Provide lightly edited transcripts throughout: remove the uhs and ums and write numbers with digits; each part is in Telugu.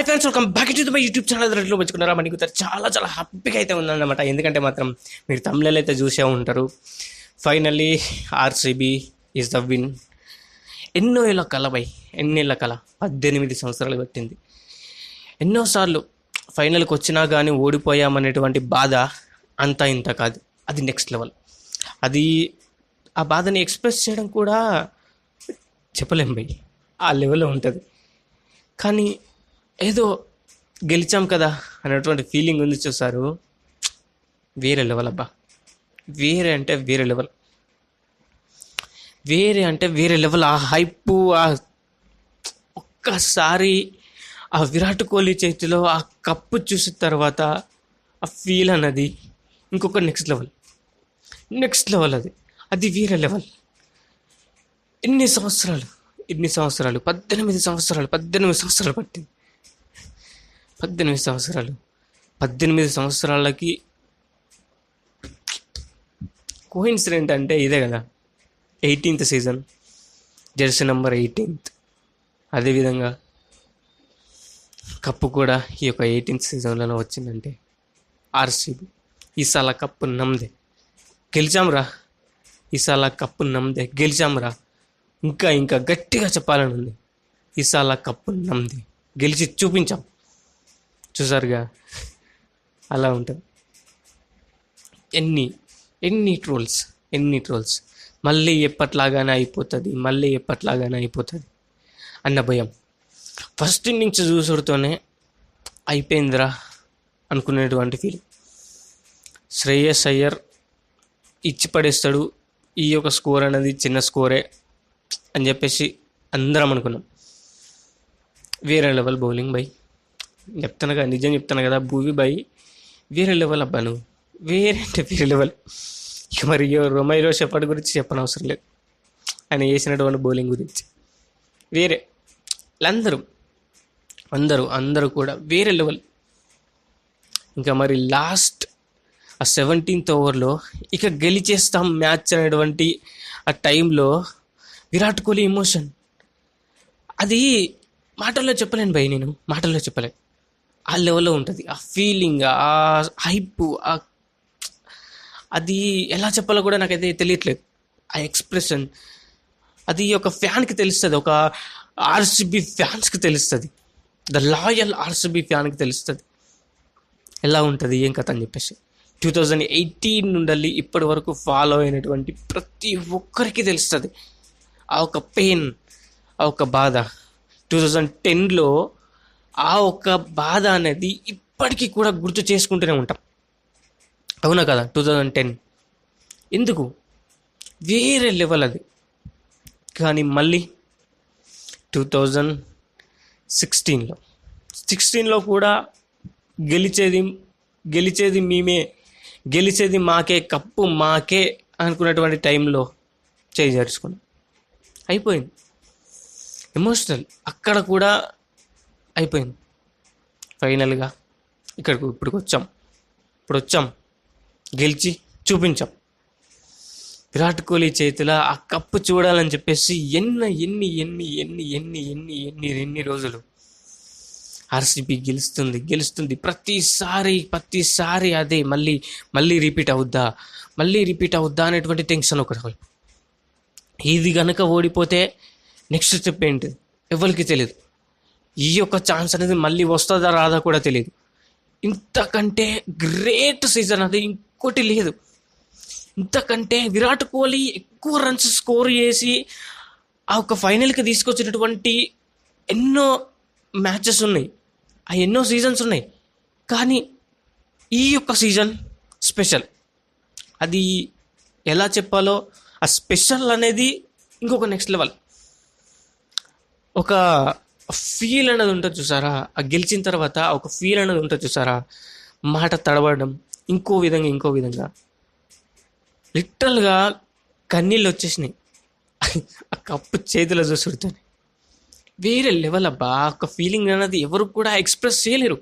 Hi friends, welcome back to my YouTube channel. రెడ్లో పెంచుకున్నారా? మనకి చాలా చాలా హ్యాపీగా అయితే ఉందన్నమాట. ఎందుకంటే మాత్రం మీరు తమిళలో అయితే చూసే ఉంటారు. Finally RCB is the win. ఎన్నో ఏళ్ళ కల బై, ఎన్నేళ్ళ కల, 18 సంవత్సరాలు పెట్టింది. ఎన్నోసార్లు ఫైనల్కి వచ్చినా కానీ ఓడిపోయామనేటువంటి బాధ అంతా ఇంత కాదు, అది నెక్స్ట్ లెవెల్. అది ఆ బాధని ఎక్స్ప్రెస్ చేయడం కూడా చెప్పలేం బై, ఆ లెవెల్లో ఉంటుంది. కానీ ఏదో గెలిచాం కదా అనేటువంటి ఫీలింగ్ ఉంది చూసారు, వేరే లెవెల్ అబ్బా. వేరే అంటే వేరే లెవెల్, వేరే అంటే వేరే లెవెల్. ఆ హైపు, ఆ ఒక్కసారి ఆ విరాట్ కోహ్లీ చేతిలో ఆ కప్పు చూసిన తర్వాత ఆ ఫీల్ అన్నది ఇంకొక నెక్స్ట్ లెవెల్. అది అది వేరే లెవెల్. ఎన్ని సంవత్సరాలు 18 సంవత్సరాలు పట్టింది. 18 సంవత్సరాలకి కోఇన్సిడెంట్ అంటే ఇదే కదా, 18th సీజన్, జెర్సీ నెంబర్ 18. అదేవిధంగా కప్పు కూడా ఈ యొక్క 18th సీజన్లోనే వచ్చిందంటే RCB Esala cup నమ్మదే, గెలిచాంరా. Esala cup నమ్మదే, గెలిచాంరా. ఇంకా గట్టిగా చెప్పాలని ఉంది, ఈసాల కప్పు నమ్మదే, గెలిచి చూపించాం. చూసారుగా, అలా ఉంటుంది. ఎన్ని ట్రోల్స్, మళ్ళీ ఎప్పట్లాగానే అయిపోతుంది అన్న భయం. ఫస్ట్ ఇన్నింగ్స్ చూసుడుతోనే అయిపోయిందిరా అనుకునేటువంటి ఫీలింగ్. శ్రేయస్ అయ్యర్ ఇచ్చి పడేస్తాడు, ఈ యొక్క స్కోర్ అనేది చిన్న స్కోరే అని చెప్పేసి అందరం అనుకున్నాం. వేరే లెవెల్ బౌలింగ్ బై, నిజం చెప్తాను కదా భూవి బై, వేరే లెవెల్ అబ్బా. నువ్వు వేరే అంటే వేరే లెవెల్. ఇక మరి రొమైరో షెఫర్డ్ గురించి చెప్పనవసరం లేదు, ఆయన వేసినటువంటి బౌలింగ్ గురించి. వేరే అందరూ కూడా వేరే లెవెల్. ఇంకా మరి లాస్ట్ ఆ 17th ఓవర్లో ఇక గెలిచేస్తాం మ్యాచ్ అనేటువంటి ఆ టైంలో విరాట్ కోహ్లీ ఎమోషన్, అది మాటల్లో చెప్పలేను భయ్, నేను మాటల్లో చెప్పలేను. ఆ లెవెల్లో ఉంటుంది ఆ ఫీలింగ్, ఆ హైప్, అది ఎలా చెప్పాలో కూడా నాకైతే తెలియట్లేదు. ఆ ఎక్స్ప్రెషన్ అది ఒక ఫ్యాన్కి తెలుస్తుంది, ఒక ఆర్సీబీ ఫ్యాన్స్కి తెలుస్తుంది, ద లాయల్ ఆర్సీబీ ఫ్యాన్కి తెలుస్తుంది ఎలా ఉంటుంది, ఏం కథ అని చెప్పేసి. 2018 నుండి ఇప్పటి వరకు ఫాలో అయినటువంటి ప్రతి ఒక్కరికి తెలుస్తుంది ఆ ఒక పెయిన్, ఆ ఒక బాధ. 2010లో ఆ ఒక బాధ అనేది ఇప్పటికీ కూడా గుర్తు చేసుకుంటూనే ఉంటాం, అవునా కదా. 2010 ఎందుకు వేరే లెవెల్ అది. కానీ మళ్ళీ 2016లో కూడా గెలిచేది మేమే, గెలిచేది మాకే, కప్పు మాకే అనుకున్నటువంటి టైంలో చేయి జరుచుకున్నాం. అయిపోయింది ఎమోషనల్, అక్కడ కూడా అయిపోయింది. ఫైనల్గా ఇప్పుడు వచ్చాం, గెలిచి చూపించాం. విరాట్ కోహ్లీ చేతిలో ఆ కప్పు చూడాలని చెప్పేసి ఎన్ని రోజులు ఆర్సీబీ గెలుస్తుంది ప్రతిసారి అదే మళ్ళీ రిపీట్ అవుద్దా అనేటువంటి టెన్షన్ ఒకటి. ఇది కనుక ఓడిపోతే నెక్స్ట్ స్టెప్ ఏంటి ఎవరికి తెలియదు. ఈ యొక్క ఛాన్స్ అనేది మళ్ళీ వస్తుందా రాదా కూడా తెలియదు. ఇంతకంటే గ్రేట్ సీజన్ అది ఇంకోటి లేదు. ఇంతకంటే విరాట్ కోహ్లీ ఎక్కువ రన్స్ స్కోర్ చేసి ఆ ఒక ఫైనల్కి తీసుకొచ్చినటువంటి ఎన్నో మ్యాచెస్ ఉన్నాయి, ఆ ఎన్నో సీజన్స్ ఉన్నాయి. కానీ ఈ యొక్క సీజన్ స్పెషల్. అది ఎలా చెప్పాలో, ఆ స్పెషల్ అనేది ఇంకొక నెక్స్ట్ లెవెల్. ఒక ఫీల్ అనేది ఉంటుంది చూసారా, ఆ గెలిచిన తర్వాత ఒక ఫీల్ అనేది ఉంటుంది చూసారా, మాట తడబడడం, ఇంకో విధంగా లిటరల్గా కన్నీళ్ళు వచ్చేసినాయి ఆ కప్పు చేతిలో చూసుడుతాను. వేరే లెవెల్ అబ్బా. ఒక ఫీలింగ్ అనేది ఎవరు కూడా ఎక్స్ప్రెస్ చేయలేరు.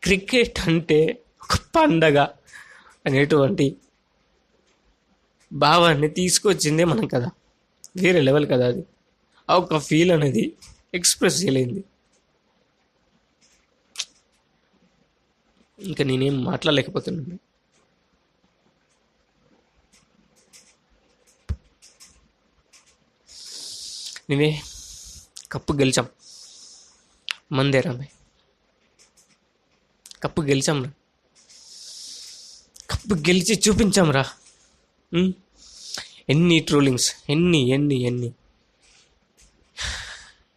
క్రికెట్ అంటే ఒక పండగ అనేటువంటి భావాన్ని తీసుకొచ్చిందే మనం కదా, వేరే లెవెల్ కదా అది. ఆ ఒక ఫీల్ అనేది ఎక్స్ప్రెస్ చేయలేంది. ఇంకా నేనేం మాట్లాడలేకపోతున్నాను. నేనే కప్పు గెలిచాం, మందేరా భాయ్, కప్పు గెలిచాం రా, కప్పు గెలిచి చూపించాం రా. ఎన్ని ట్రోలింగ్స్, ఎన్ని ఎన్ని ఎన్ని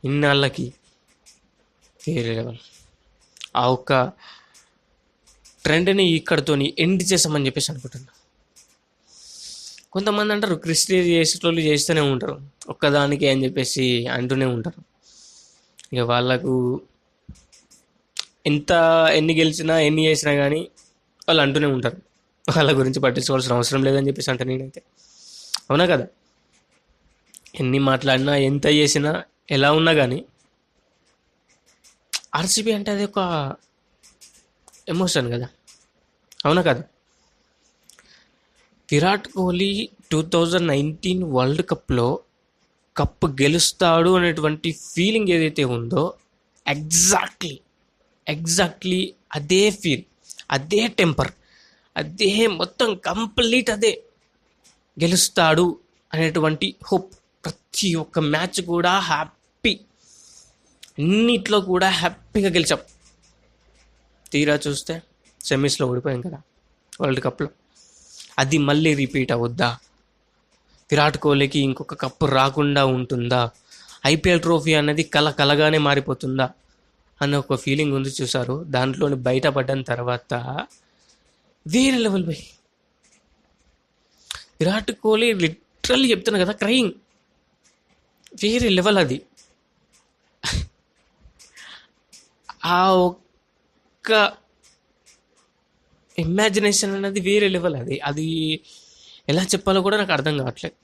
ఇన్నాళ్ళకి వేరే లెవెల్. ఆ ఒక్క ట్రెండ్ని ఇక్కడతోని ఎండ్ చేసామని చెప్పేసి అనుకుంటున్నా. కొంతమంది అంటారు క్రిస్టియన్ చేసేటోళ్ళు చేస్తూనే ఉంటారు, ఒక్కదానికి అని చెప్పేసి అంటూనే ఉంటారు. ఇక వాళ్ళకు ఎన్ని గెలిచినా ఎన్ని చేసినా కానీ వాళ్ళు అంటూనే ఉంటారు. వాళ్ళ గురించి పట్టించుకోవాల్సిన అవసరం లేదని చెప్పేసి అంటే నేనైతే, అవునా కదా? ఎన్ని మాట్లాడినా ఎంత చేసినా ఎలా ఉన్నా కానీ ఆర్సీబీ అంటే అది ఒక ఎమోషన్ కదా, అవునా కదా? విరాట్ కోహ్లీ 2019 వరల్డ్ కప్లో కప్పు గెలుస్తాడు అనేటువంటి ఫీలింగ్ ఏదైతే ఉందో, ఎగ్జాక్ట్లీ అదే ఫీల్, అదే టెంపర్, అదే మొత్తం కంప్లీట్ అదే గెలుస్తాడు అనేటువంటి హోప్. ప్రతి ఒక్క మ్యాచ్ కూడా హ్యాపీ, అన్నిట్లో కూడా హ్యాపీగా గెలిచాం. తీరా చూస్తే సెమీస్లో ఓడిపోయాం కదా వరల్డ్ కప్లో. అది మళ్ళీ రిపీట్ అవుద్దా? విరాట్ కోహ్లీకి ఇంకొక కప్పు రాకుండా ఉంటుందా? ఐపీఎల్ ట్రోఫీ అనేది కలగానే మారిపోతుందా అన్న ఒక ఫీలింగ్ ఉంది చూసారు. దాంట్లోని బయటపడ్డ తర్వాత వేరే level by. Virat Kohli literally చెప్తున్నా కదా, క్రయింగ్, వేరే లెవెల్ అది. ఆ ఒక్క ఇమాజినేషన్ అనేది వేరే లెవెల్. అది ఎలా చెప్పాలో కూడా నాకు అర్థం కావట్లేదు.